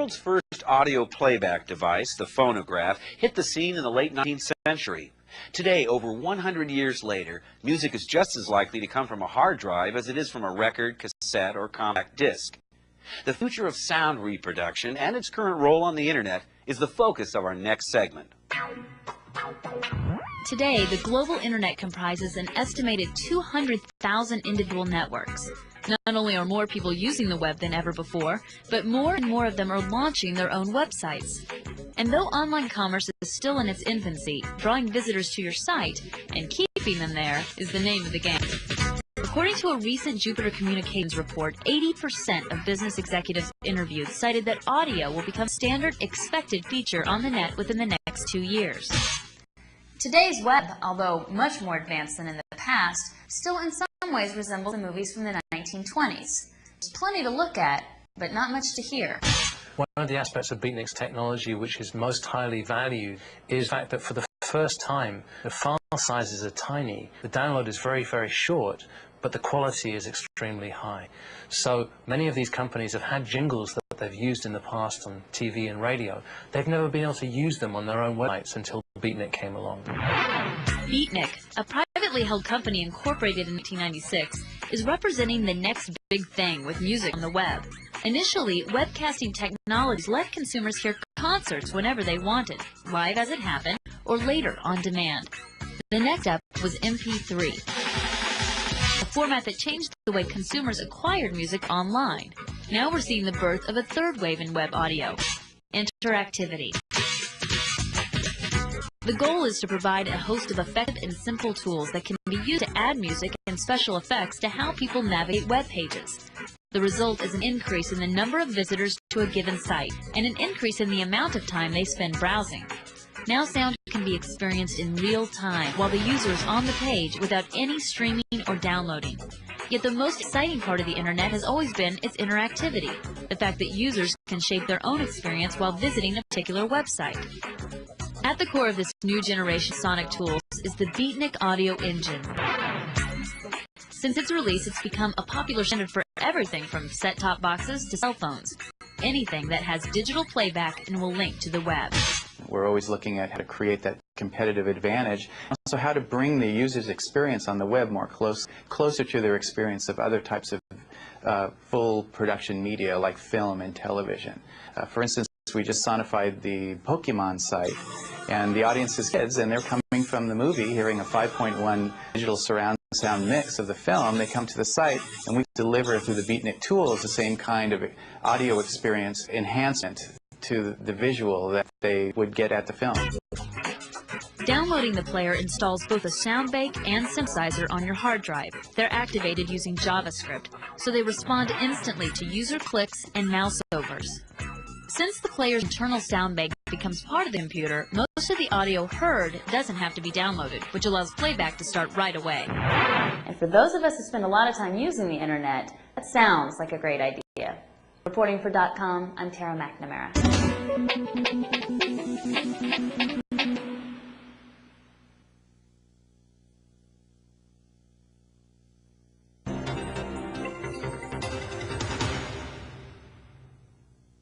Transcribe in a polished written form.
world's first audio playback device, the phonograph, hit the scene in the late 19th century. Today, over 100 years later, music is just as likely to come from a hard drive as it is from a record, cassette, or compact disc. The future of sound reproduction and its current role on the internet is the focus of our next segment. Today, the global internet comprises an estimated 200,000 individual networks. Not only are more people using the web than ever before, but more and more of them are launching their own websites. And though online commerce is still in its infancy, drawing visitors to your site and keeping them there is the name of the game. According to a recent Jupiter Communications report, 80% of business executives interviewed cited that audio will become a standard expected feature on the net within the next 2 years. Today's web, although much more advanced than in the past, still in some ways resembles the movies from the 1920s. There's plenty to look at, but not much to hear. One of the aspects of Beatnik's technology which is most highly valued is the fact that for the first time, the file sizes are tiny, the download is very, very short, but the quality is extremely high. So many of these companies have had jingles that they've used in the past on TV and radio. They've never been able to use them on their own websites until Beatnik came along. Beatnik, a privately held company incorporated in 1996, is representing the next big thing with music on the web. Initially, webcasting technologies let consumers hear concerts whenever they wanted, live as it happened, or later on demand. The next step was MP3, a format that changed the way consumers acquired music online. Now we're seeing the birth of a third wave in web audio: interactivity. The goal is to provide a host of effective and simple tools that can be used to add music and special effects to how people navigate web pages. The result is an increase in the number of visitors to a given site and an increase in the amount of time they spend browsing. Now sound can be experienced in real time while the user is on the page without any streaming or downloading. Yet the most exciting part of the internet has always been its interactivity, the fact that users can shape their own experience while visiting a particular website. At the core of this new generation sonic tools is the Beatnik audio engine. Since its release, it's become a popular standard for everything from set-top boxes to cell phones. Anything that has digital playback and will link to the web. We're always looking at how to create that competitive advantage. Also, how to bring the user's experience on the web more closer to their experience of other types of full production media like film and television. For instance, we just sonified the Pokemon site, and the audience is kids, and they're coming from the movie, hearing a 5.1 digital surround sound mix of the film. They come to the site, and we deliver through the Beatnik tools the same kind of audio experience enhancement to the visual that they would get at the film. Downloading the player installs both a sound bank and synthesizer on your hard drive. They're activated using JavaScript, so they respond instantly to user clicks and mouse overs. Since the player's internal sound bank becomes part of the computer, most of the audio heard doesn't have to be downloaded, which allows playback to start right away. And for those of us who spend a lot of time using the internet, that sounds like a great idea. Reporting for .com, I'm Tara McNamara.